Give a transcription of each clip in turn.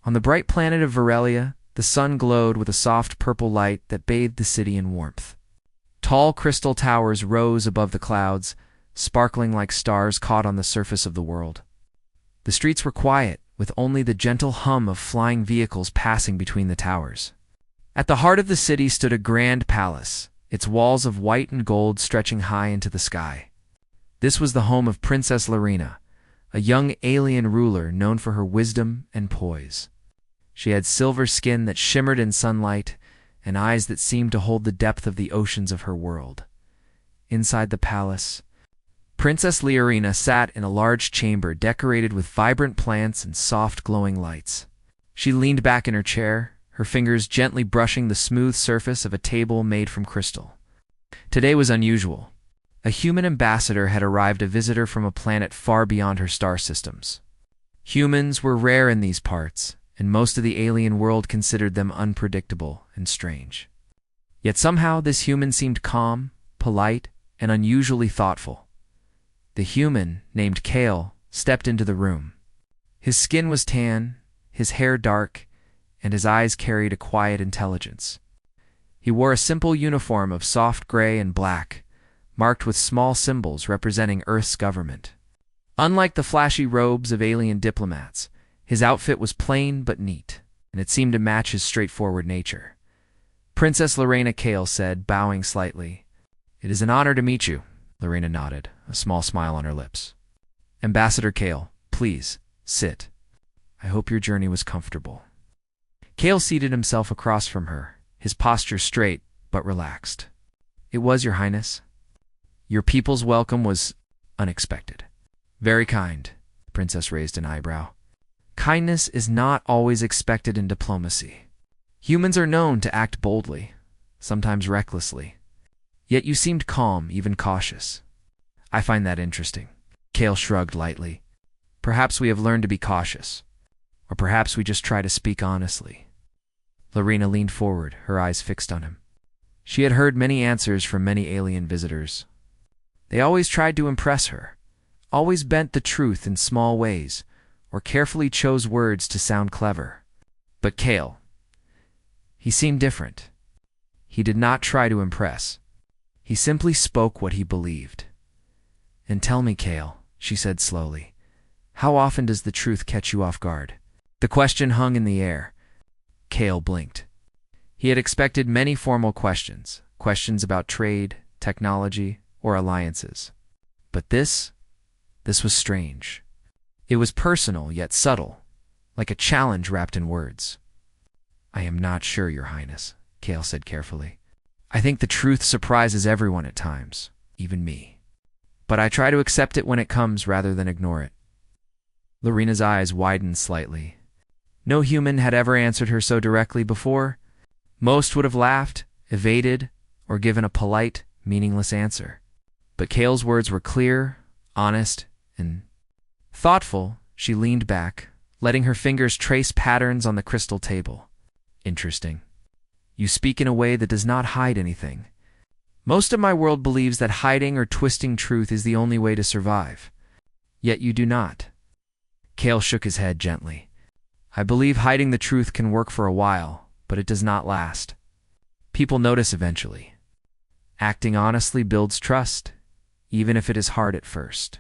On the bright planet of Virelia, the sun glowed with a soft purple light that bathed the city in warmth. Tall crystal towers rose above the clouds, sparkling like stars caught on the surface of the world. The streets were quiet, with only the gentle hum of flying vehicles passing between the towers. At the heart of the city stood a grand palace, its walls of white and gold stretching high into the sky. This was the home of Princess Lorena, a young alien ruler known for her wisdom and poise. She had silver skin that shimmered in sunlight and eyes that seemed to hold the depth of the oceans of her world. Inside the palace, Princess Lorena sat in a large chamber decorated with vibrant plants and soft glowing lights. She leaned back in her chair, her fingers gently brushing the smooth surface of a table made from crystal. Today was unusual. A human ambassador had arrived, a visitor from a planet far beyond her star systems. Humans were rare in these parts, and most of the alien world considered them unpredictable and strange. Yet somehow this human seemed calm, polite, and unusually thoughtful. The human, named Kale, stepped into the room. His skin was tan, his hair dark, and his eyes carried a quiet intelligence. He wore a simple uniform of soft gray and black, marked with small symbols representing Earth's government. Unlike the flashy robes of alien diplomats, his outfit was plain but neat, and it seemed to match his straightforward nature. Princess Lorena, Kale said, bowing slightly. "It is an honor to meet you." Lorena nodded, a small smile on her lips. "Ambassador Kale, please, sit. I hope your journey was comfortable." Kale seated himself across from her, his posture straight but relaxed. "It was, Your Highness. Your people's welcome was unexpected." "Very kind." The princess raised an eyebrow. "Kindness is not always expected in diplomacy. Humans are known to act boldly, sometimes recklessly. Yet you seemed calm, even cautious. I find that interesting." Kale shrugged lightly. "Perhaps we have learned to be cautious. Or perhaps we just try to speak honestly." Lorena leaned forward, her eyes fixed on him. She had heard many answers from many alien visitors. They always tried to impress her, always bent the truth in small ways, or carefully chose words to sound clever. But Kale, he seemed different. He did not try to impress. He simply spoke what he believed. "And tell me, Kale," she said slowly, "how often does the truth catch you off guard?" The question hung in the air. Kale blinked. He had expected many formal questions, questions about trade, technology, or alliances. But this was strange. It was personal yet subtle, like a challenge wrapped in words. "I am not sure, Your Highness," Kale said carefully. "I think the truth surprises everyone at times, even me. But I try to accept it when it comes rather than ignore it." Lorena's eyes widened slightly. No human had ever answered her so directly before. Most would have laughed, evaded, or given a polite, meaningless answer. But Kale's words were clear, honest, and thoughtful. She leaned back, letting her fingers trace patterns on the crystal table. "Interesting. You speak in a way that does not hide anything. Most of my world believes that hiding or twisting truth is the only way to survive. Yet you do not." Kale shook his head gently. "I believe hiding the truth can work for a while, but it does not last. People notice eventually. Acting honestly builds trust, even if it is hard at first."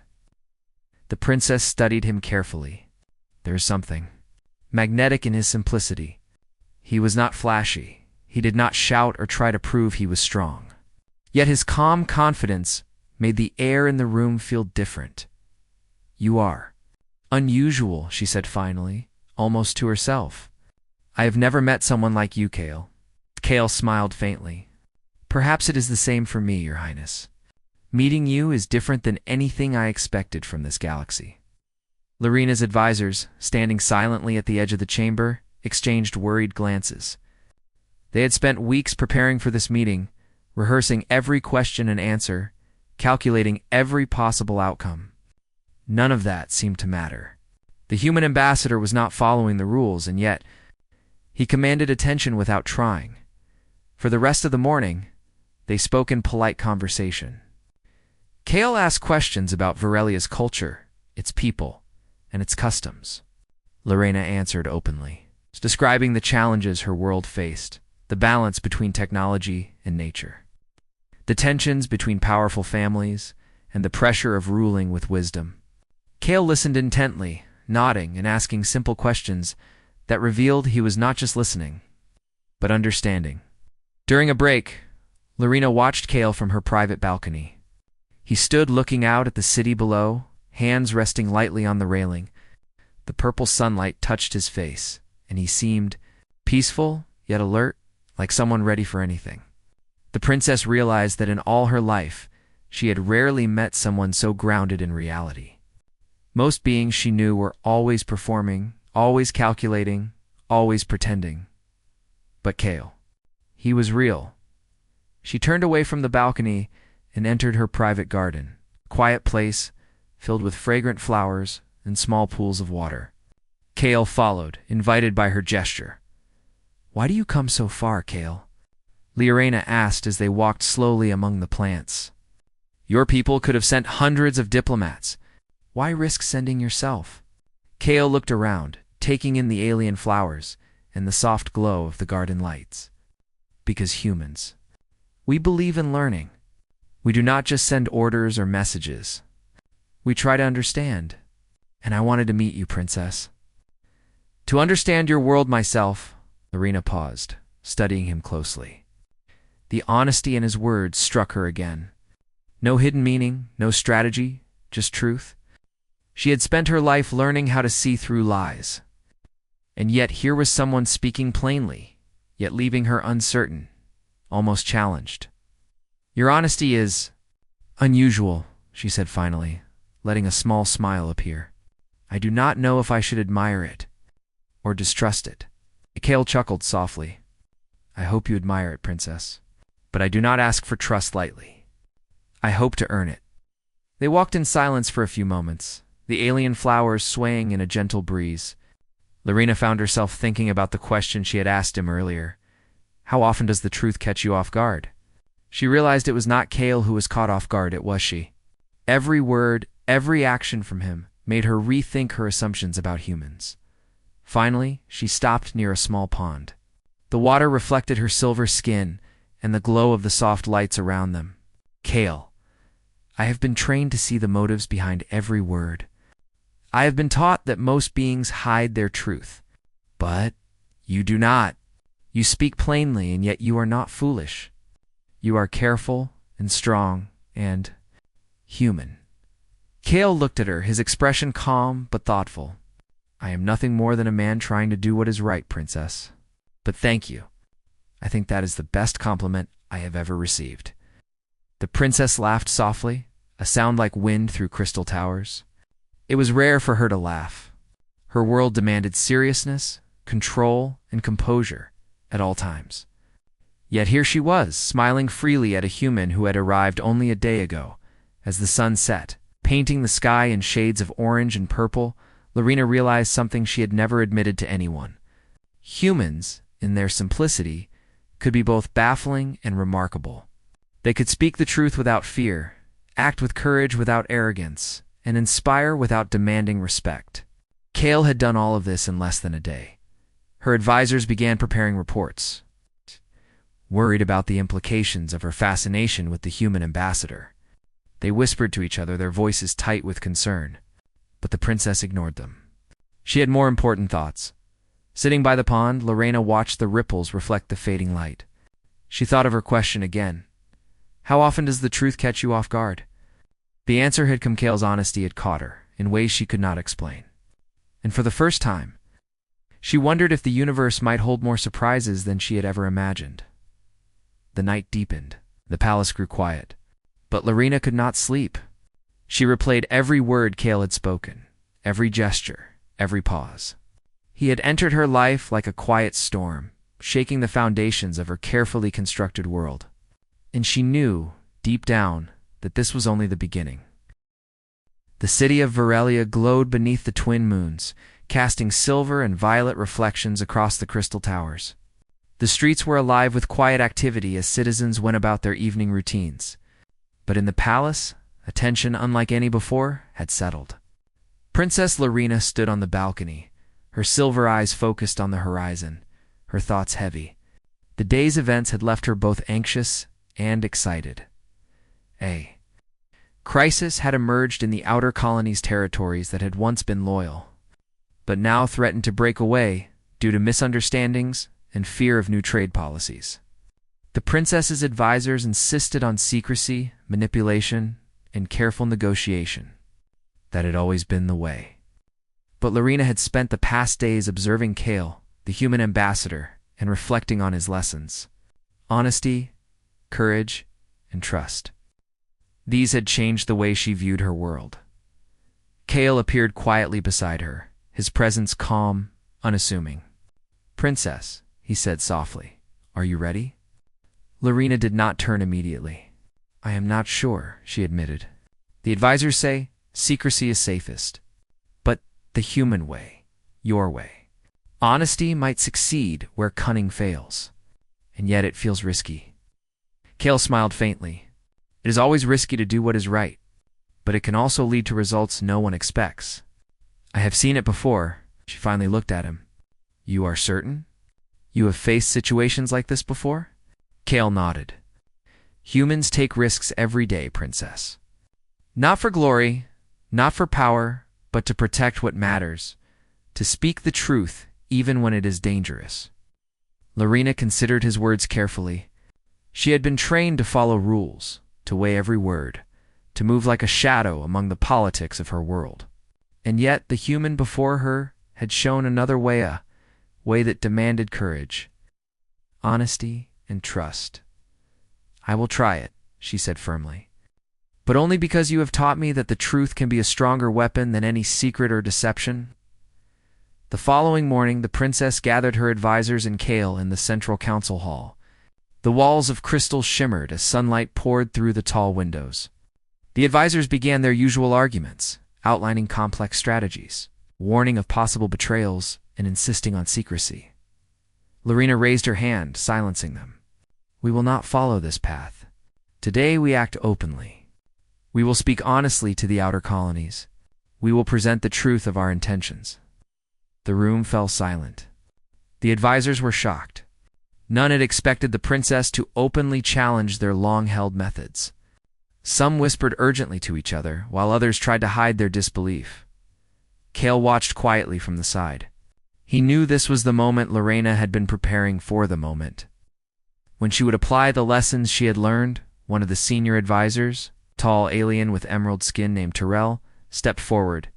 The princess studied him carefully. There is something magnetic in his simplicity. He was not flashy. He did not shout or try to prove he was strong. Yet his calm confidence made the air in the room feel different. "You are unusual," she said finally, almost to herself. "I have never met someone like you, Kale." Kale smiled faintly. "Perhaps it is the same for me, Your Highness. Meeting you is different than anything I expected from this galaxy." Lorena's advisors, standing silently at the edge of the chamber, exchanged worried glances. They had spent weeks preparing for this meeting, rehearsing every question and answer, calculating every possible outcome. None of that seemed to matter. The human ambassador was not following the rules, and yet he commanded attention without trying. For the rest of the morning, they spoke in polite conversation. Kale asked questions about Virelia's culture, its people, and its customs. Lorena answered openly. describing the challenges her world faced, the balance between technology and nature, the tensions between powerful families, and the pressure of ruling with wisdom. Cale listened intently, nodding and asking simple questions that revealed he was not just listening, but understanding. During a break, Lorena watched Cale from her private balcony. He stood looking out at the city below, hands resting lightly on the railing. The purple sunlight touched his face, and he seemed peaceful yet alert, like someone ready for anything. The princess realized that in all her life, she had rarely met someone so grounded in reality. Most beings she knew were always performing, always calculating, always pretending. But Cale, he was real. She turned away from the balcony and entered her private garden, a quiet place filled with fragrant flowers and small pools of water. Cale followed, invited by her gesture. "Why do you come so far, Cale?" Lorena asked as they walked slowly among the plants. "Your people could have sent hundreds of diplomats. Why risk sending yourself?" Cale looked around, taking in the alien flowers and the soft glow of the garden lights. "Because humans, we believe in learning. We do not just send orders or messages. We try to understand. And I wanted to meet you, Princess." "To understand your world myself," Lorena paused, studying him closely. The honesty in his words struck her again. No hidden meaning, no strategy, just truth. She had spent her life learning how to see through lies. And yet here was someone speaking plainly, yet leaving her uncertain, almost challenged. "Your honesty is unusual," she said finally, letting a small smile appear. "I do not know if I should admire it or distrust it." Cale chuckled softly. "I hope you admire it, Princess. But I do not ask for trust lightly. I hope to earn it." They walked in silence for a few moments, the alien flowers swaying in a gentle breeze. Lorena found herself thinking about the question she had asked him earlier. How often does the truth catch you off guard? She realized it was not Cale who was caught off guard, it was she. Every word, every action from him made her rethink her assumptions about humans. Finally, she stopped near a small pond. The water reflected her silver skin and the glow of the soft lights around them. "Cale, I have been trained to see the motives behind every word. I have been taught that most beings hide their truth. But you do not. You speak plainly, and yet you are not foolish. You are careful and strong and human." Cale looked at her, his expression calm but thoughtful. "I am nothing more than a man trying to do what is right, Princess. But thank you. I think that is the best compliment I have ever received." The princess laughed softly, a sound like wind through crystal towers. It was rare for her to laugh. Her world demanded seriousness, control, and composure at all times. Yet here she was, smiling freely at a human who had arrived only a day ago. As the sun set, painting the sky in shades of orange and purple, Lorena realized something she had never admitted to anyone. Humans, in their simplicity, could be both baffling and remarkable. They could speak the truth without fear, act with courage without arrogance, and inspire without demanding respect. Cale had done all of this in less than a day. Her advisors began preparing reports, worried about the implications of her fascination with the human ambassador. They whispered to each other, their voices tight with concern. But the princess ignored them. She had more important thoughts. Sitting by the pond, Lorena watched the ripples reflect the fading light. She thought of her question again. How often does the truth catch you off guard? The answer had come. Cale's honesty had caught her, in ways she could not explain. And for the first time, she wondered if the universe might hold more surprises than she had ever imagined. The night deepened. The palace grew quiet. But Lorena could not sleep. She replayed every word Cale had spoken, every gesture, every pause. He had entered her life like a quiet storm, shaking the foundations of her carefully constructed world. And she knew, deep down, that this was only the beginning. The city of Varelia glowed beneath the twin moons, casting silver and violet reflections across the crystal towers. The streets were alive with quiet activity as citizens went about their evening routines. But in the palace, a tension unlike any before had settled. Princess Lorena stood on the balcony, Her silver eyes focused on the horizon, her thoughts heavy. The day's events had left her both anxious and excited. A crisis had emerged in the outer colony's territories that had once been loyal, but now threatened to break away due to misunderstandings and fear of new trade policies. The princess's advisors insisted on secrecy, manipulation, and careful negotiation. That had always been the way. But Lorena had spent the past days observing Kale, the human ambassador, and reflecting on his lessons. Honesty, courage, and trust. These had changed the way she viewed her world. Kale appeared quietly beside her, his presence calm, unassuming. "Princess," he said softly, "are you ready?" Lorena did not turn immediately. "I am not sure," she admitted. "The advisors say secrecy is safest. But the human way, your way. Honesty might succeed where cunning fails, and yet it feels risky." Kale smiled faintly. "It is always risky to do what is right, but it can also lead to results no one expects. I have seen it before." She finally looked at him. "You are certain? You have faced situations like this before?" Kale nodded. "Humans take risks every day, Princess. Not for glory, not for power, but to protect what matters, to speak the truth even when it is dangerous." Lorena considered his words carefully. She had been trained to follow rules, to weigh every word, to move like a shadow among the politics of her world. And yet the human before her had shown another way, a way that demanded courage, honesty, and trust. "I will try it," she said firmly. "But only because you have taught me that the truth can be a stronger weapon than any secret or deception." The following morning, the princess gathered her advisors and Kale in the central council hall. The walls of crystal shimmered as sunlight poured through the tall windows. The advisors began their usual arguments, outlining complex strategies, warning of possible betrayals, and insisting on secrecy. Lorena raised her hand, silencing them. "We will not follow this path. Today we act openly. We will speak honestly to the outer colonies. We will present the truth of our intentions." The room fell silent. The advisors were shocked. None had expected the princess to openly challenge their long-held methods. Some whispered urgently to each other, while others tried to hide their disbelief. Kale watched quietly from the side. He knew this was the moment Lorena had been preparing for the moment. When she would apply the lessons she had learned, one of the senior advisors, tall alien with emerald skin named Terrell, stepped forward.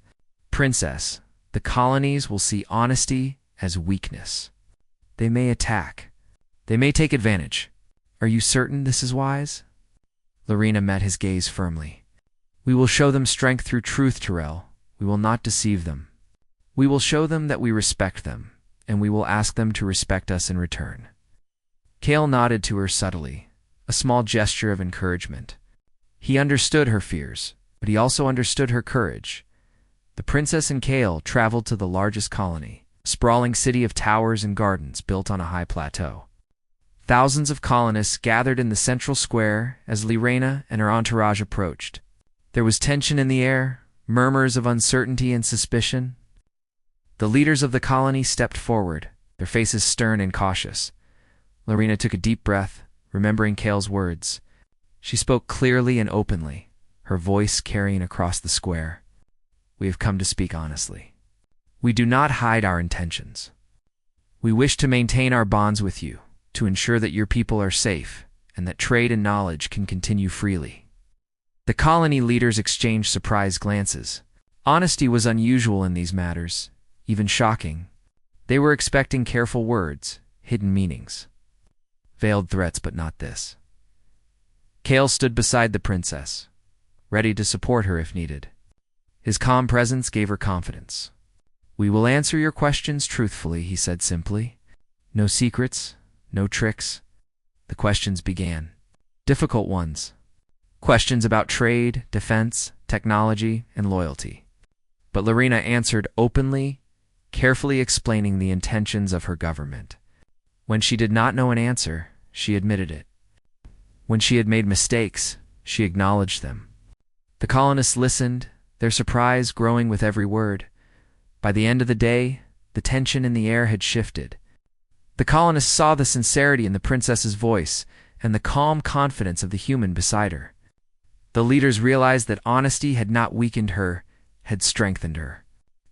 "Princess, the colonies will see honesty as weakness. They may attack. They may take advantage. Are you certain this is wise?" Lorena met his gaze firmly. "We will show them strength through truth, Terrell. We will not deceive them. We will show them that we respect them, and we will ask them to respect us in return." Kale nodded to her subtly, a small gesture of encouragement. He understood her fears, but he also understood her courage. The princess and Kale traveled to the largest colony, a sprawling city of towers and gardens built on a high plateau. Thousands of colonists gathered in the central square as Lorena and her entourage approached. There was tension in the air, murmurs of uncertainty and suspicion. The leaders of the colony stepped forward, their faces stern and cautious. Lorena took a deep breath, remembering Kale's words. She spoke clearly and openly, her voice carrying across the square. "We have come to speak honestly. We do not hide our intentions. We wish to maintain our bonds with you, to ensure that your people are safe and that trade and knowledge can continue freely." The colony leaders exchanged surprised glances. Honesty was unusual in these matters, even shocking. They were expecting careful words, hidden meanings. Veiled threats, but not this. Kale stood beside the princess, ready to support her if needed. His calm presence gave her confidence. "We will answer your questions truthfully," he said simply. "No secrets, no tricks." The questions began. Difficult ones. Questions about trade, defense, technology, and loyalty. But Lorena answered openly, carefully explaining the intentions of her government. When she did not know an answer, she admitted it. When she had made mistakes, she acknowledged them. The colonists listened, their surprise growing with every word. By the end of the day, The tension in the air had shifted. The colonists saw the sincerity in the princess's voice and the calm confidence of the human beside her. The leaders realized that honesty had not weakened her, had strengthened her.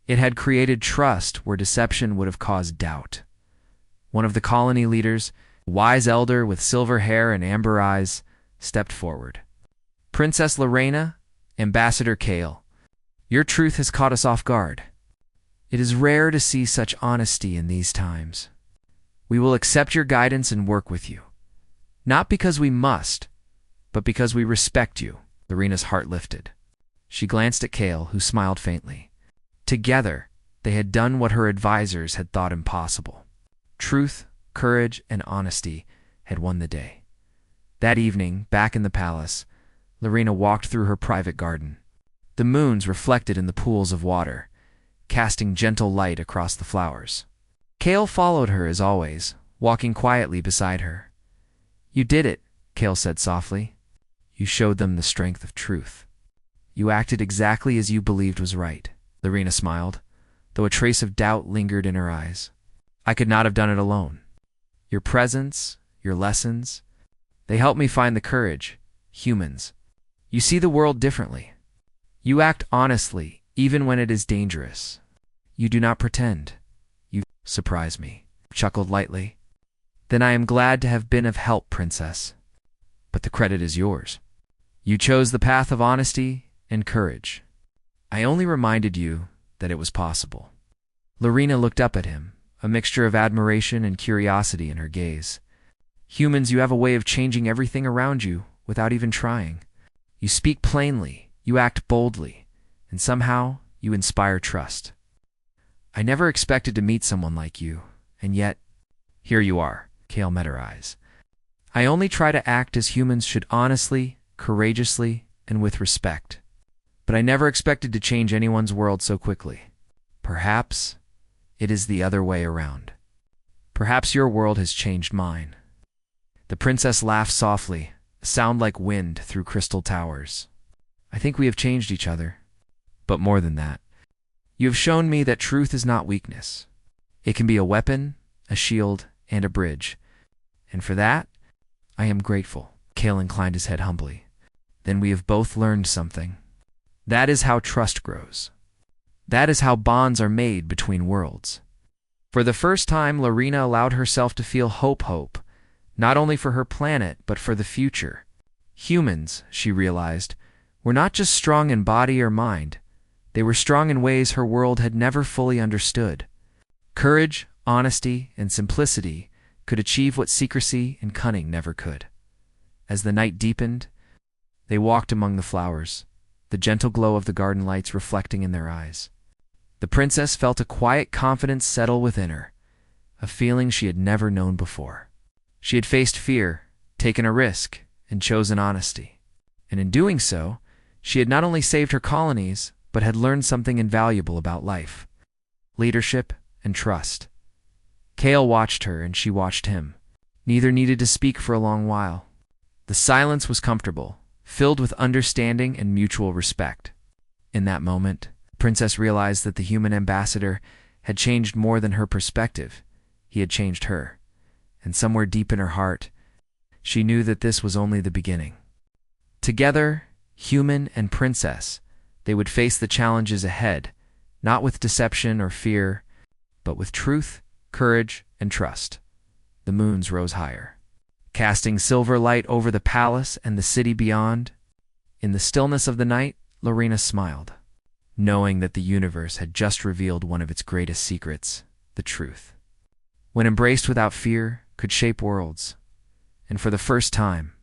It had created trust where deception would have caused doubt. One of the colony leaders, a wise elder with silver hair and amber eyes, stepped forward. "Princess Lorena, Ambassador Kale, your truth has caught us off guard. It is rare to see such honesty in these times. We will accept your guidance and work with you. Not because we must, but because we respect you." Lorena's heart lifted. She glanced at Kale, who smiled faintly. Together, they had done what her advisors had thought impossible. Truth, courage, and honesty had won the day. That evening, back in the palace, Lorena walked through her private garden. The moons reflected in the pools of water, casting gentle light across the flowers. Kale followed her as always, walking quietly beside her. "You did it," Kale said softly. "You showed them the strength of truth. You acted exactly as you believed was right." Lorena smiled, though a trace of doubt lingered in her eyes. "I could not have done it alone. Your presence, your lessons, they helped me find the courage. Humans, you see the world differently. You act honestly, even when it is dangerous. You do not pretend. You surprise me," chuckled lightly. "Then I am glad to have been of help, Princess. But the credit is yours. You chose the path of honesty and courage. I only reminded you that it was possible." Lorena looked up at him, a mixture of admiration and curiosity in her gaze. "Humans, you have a way of changing everything around you without even trying. You speak plainly, you act boldly, and somehow you inspire trust. I never expected to meet someone like you, and yet, here you are." Kale met her eyes. "I only try to act as humans should, honestly, courageously, and with respect. But I never expected to change anyone's world so quickly. Perhaps it is the other way around. Perhaps your world has changed mine." The princess laughed softly, a sound like wind through crystal towers. "I think we have changed each other. But more than that, you have shown me that truth is not weakness. It can be a weapon, a shield, and a bridge. And for that, I am grateful." Kale inclined his head humbly. "Then we have both learned something. That is how trust grows. That is how bonds are made between worlds." For the first time, Lorena allowed herself to feel hope, not only for her planet, but for the future. Humans, she realized, were not just strong in body or mind. They were strong in ways her world had never fully understood. Courage, honesty, and simplicity could achieve what secrecy and cunning never could. As the night deepened, they walked among the flowers, the gentle glow of the garden lights reflecting in their eyes. The princess felt a quiet confidence settle within her, a feeling she had never known before. She had faced fear, taken a risk, and chosen honesty. And in doing so, she had not only saved her colonies, but had learned something invaluable about life: leadership and trust. Kale watched her, and she watched him. Neither needed to speak for a long while. The silence was comfortable, filled with understanding and mutual respect. In that moment, the princess realized that the human ambassador had changed more than her perspective. He had changed her. And somewhere deep in her heart, she knew that this was only the beginning. Together, human and princess, they would face the challenges ahead, not with deception or fear, but with truth, courage, and trust. The moons rose higher, casting silver light over the palace and the city beyond. In the stillness of the night, Lorena smiled, knowing that the universe had just revealed one of its greatest secrets, the truth. When embraced without fear, could shape worlds. And for the first time,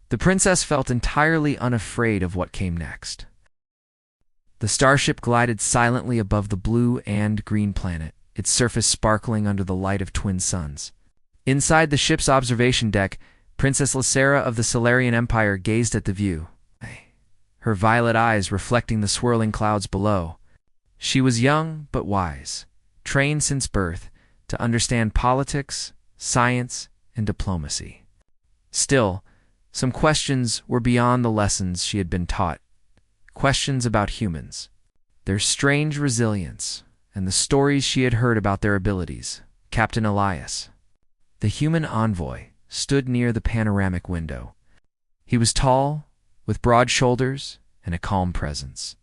the princess felt entirely unafraid of what came next. The starship glided silently above the blue and green planet, its surface sparkling under the light of twin suns. Inside the ship's observation deck, Princess Lysera of the Solarian Empire gazed at the view, her violet eyes reflecting the swirling clouds below. She was young but wise, trained since birth to understand politics, science, and diplomacy. Still, some questions were beyond the lessons she had been taught. Questions about humans, their strange resilience, and the stories she had heard about their abilities. Captain Elias, the human envoy, stood near the panoramic window. He was tall, with broad shoulders and a calm presence.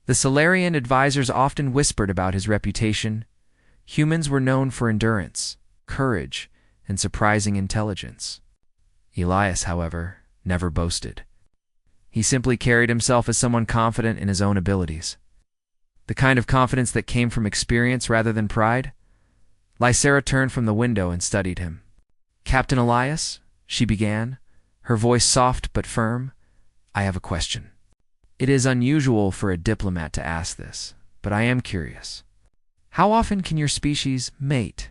The Solarian advisors often whispered about his reputation. Humans were known for endurance, courage, and surprising intelligence. Elias, however, never boasted. He simply carried himself as someone confident in his own abilities. The kind of confidence that came from experience rather than pride. Lysera turned from the window and studied him. "Captain Elias," she began, her voice soft but firm, "I have a question. It is unusual for a diplomat to ask this, but I am curious. How often can your species mate?"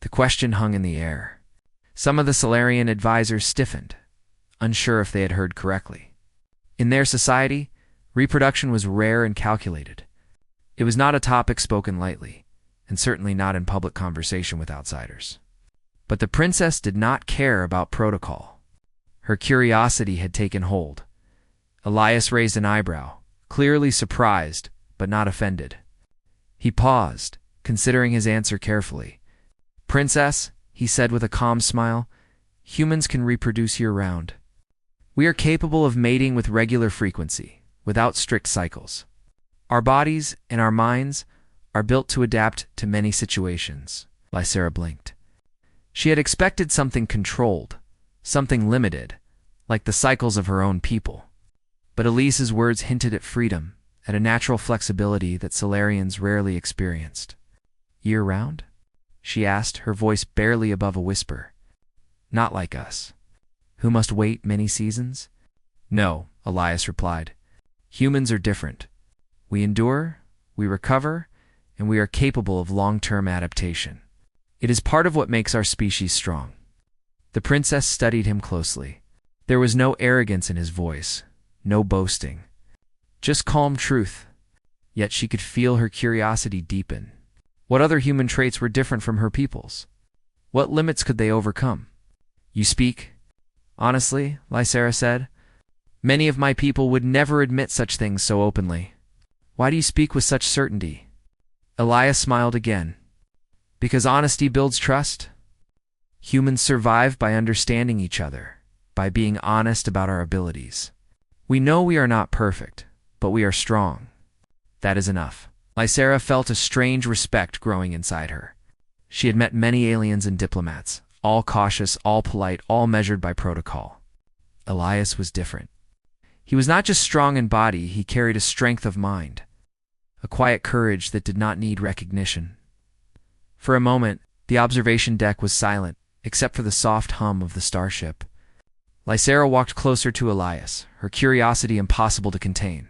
The question hung in the air. Some of the Solarian advisors stiffened, unsure if they had heard correctly. In their society, reproduction was rare and calculated. It was not a topic spoken lightly, and certainly not in public conversation with outsiders. But the princess did not care about protocol. Her curiosity had taken hold. Elias raised an eyebrow, clearly surprised, but not offended. He paused, considering his answer carefully. "Princess," he said with a calm smile, "humans can reproduce year-round. We are capable of mating with regular frequency, without strict cycles. Our bodies and our minds are built to adapt to many situations." Lysera blinked. She had expected something controlled, something limited, like the cycles of her own people. But Elise's words hinted at freedom, at a natural flexibility that Solarians rarely experienced. "Year-round?" she asked, her voice barely above a whisper. "Not like us, who must wait many seasons?" "No," Elias replied. "Humans are different. We endure, we recover, and we are capable of long-term adaptation. It is part of what makes our species strong." The princess studied him closely. There was no arrogance in his voice, no boasting, just calm truth. Yet she could feel her curiosity deepen. What other human traits were different from her people's? What limits could they overcome? "You speak honestly," Lysera said. "Many of my people would never admit such things so openly. Why do you speak with such certainty?" Elias smiled again. "Because honesty builds trust. Humans survive by understanding each other, by being honest about our abilities. We know we are not perfect, but we are strong. That is enough." Lysera felt a strange respect growing inside her. She had met many aliens and diplomats, all cautious, all polite, all measured by protocol. Elias was different. He was not just strong in body, he carried a strength of mind, a quiet courage that did not need recognition. For a moment, the observation deck was silent, except for the soft hum of the starship. Lysera walked closer to Elias, her curiosity impossible to contain.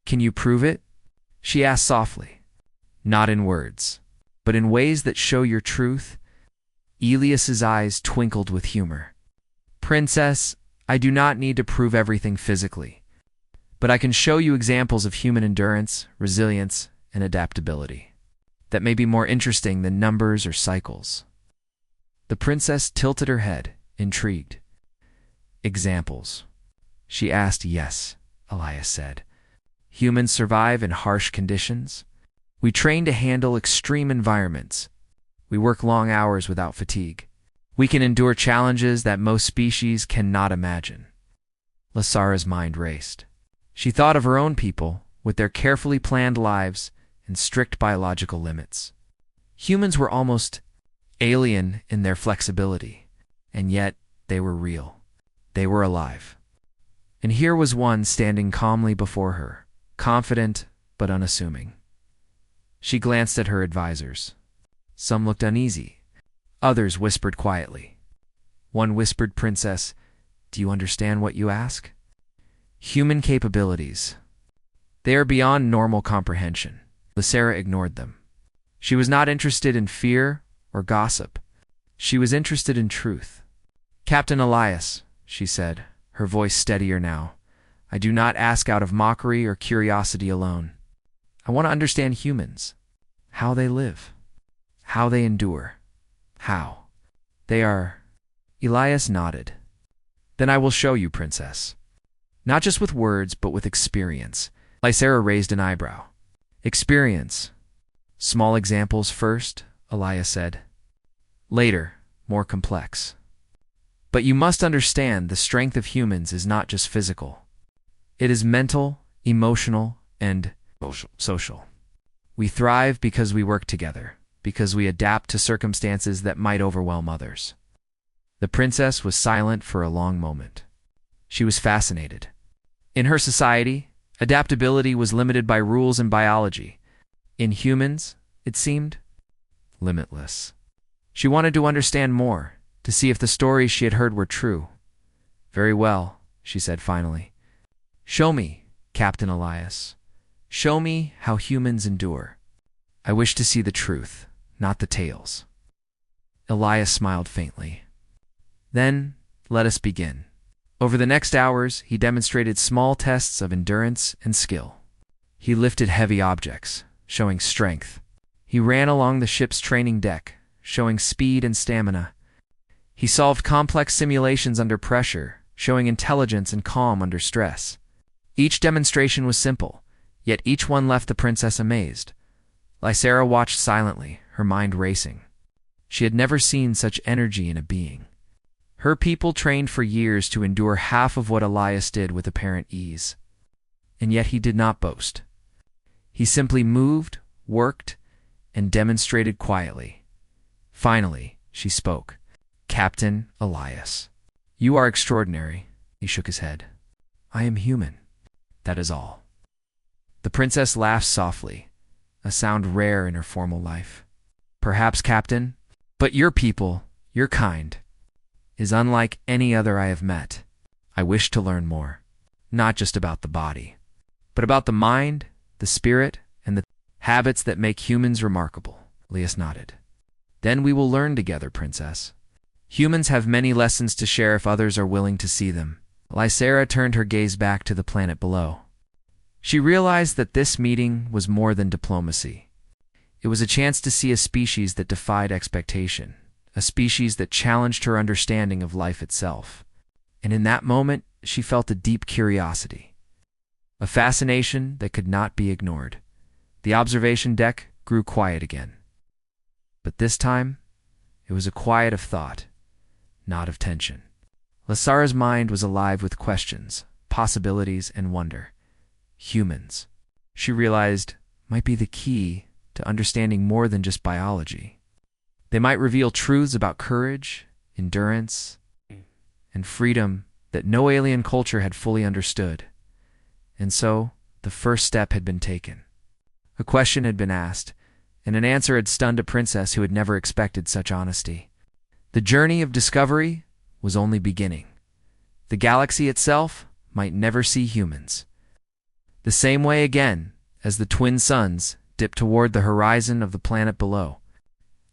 "Can you prove it?" she asked softly. "Not in words, but in ways that show your truth." Elias's eyes twinkled with humor. "Princess, I do not need to prove everything physically, but I can show you examples of human endurance, resilience, and adaptability that may be more interesting than numbers or cycles." The princess tilted her head, intrigued. "Examples?" she asked. "Yes," Elias said. "Humans survive in harsh conditions. We train to handle extreme environments. We work long hours without fatigue. We can endure challenges that most species cannot imagine." Lysera's mind raced. She thought of her own people, with their carefully planned lives and strict biological limits. Humans were almost alien in their flexibility, and yet they were real. They were alive. And here was one standing calmly before her, confident but unassuming. She glanced at her advisors. Some looked uneasy. Others whispered quietly. One whispered, "Princess, do you understand what you ask?" Human capabilities. They are beyond normal comprehension. Lysera ignored them. She was not interested in fear or gossip. She was interested in truth. "Captain Elias," she said, her voice steadier now, "I do not ask out of mockery or curiosity alone. I want to understand humans, how they live, how they endure, how they are." Elias nodded. "Then I will show you, Princess. Not just with words, but with experience." Lysera raised an eyebrow. "Experience. Small examples first, Elias said. Later, more complex. But you must understand the strength of humans is not just physical. It is mental, emotional, and social. We thrive because we work together, because we adapt to circumstances that might overwhelm others. The princess was silent for a long moment. She was fascinated. In her society, adaptability was limited by rules and biology. In humans, it seemed limitless. She wanted to understand more, to see if the stories she had heard were true. Very well, she said finally. Show me, Captain Elias. Show me how humans endure. I wish to see the truth, not the tales. Elias smiled faintly. Then, let us begin. Over the next hours, he demonstrated small tests of endurance and skill. He lifted heavy objects, showing strength. He ran along the ship's training deck, showing speed and stamina. He solved complex simulations under pressure, showing intelligence and calm under stress. Each demonstration was simple, yet each one left the princess amazed. Lysera watched silently, her mind racing. She had never seen such energy in a being. Her people trained for years to endure half of what Elias did with apparent ease. And yet he did not boast. He simply moved, worked, and demonstrated quietly. Finally, she spoke. Captain Elias, you are extraordinary. He shook his head. I am human. That is all. The princess laughed softly, a sound rare in her formal life. Perhaps, Captain, but your people, your kind, is unlike any other I have met. I wish to learn more, not just about the body, but about the mind, the spirit, and the habits that make humans remarkable. Elias nodded. Then we will learn together, Princess. Humans have many lessons to share if others are willing to see them. Lysera turned her gaze back to the planet below. She realized that this meeting was more than diplomacy. It was a chance to see a species that defied expectation, a species that challenged her understanding of life itself. And in that moment, she felt a deep curiosity, a fascination that could not be ignored. The observation deck grew quiet again. But this time, it was a quiet of thought, not of tension. Lysera's mind was alive with questions, possibilities, and wonder. Humans, she realized, might be the key to understanding more than just biology. They might reveal truths about courage, endurance, and freedom that no alien culture had fully understood. And so, the first step had been taken. A question had been asked, and an answer had stunned a princess who had never expected such honesty. The journey of discovery was only beginning. The galaxy itself might never see humans. The same way again, as the twin suns dipped toward the horizon of the planet below.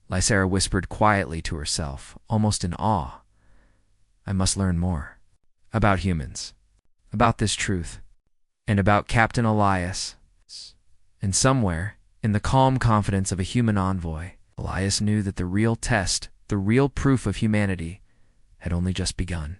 Lysera whispered quietly to herself, almost in awe. I must learn more. About humans. About this truth. And about Captain Elias. And somewhere, in the calm confidence of a human envoy, Elias knew that the real test, the real proof of humanity, had only just begun.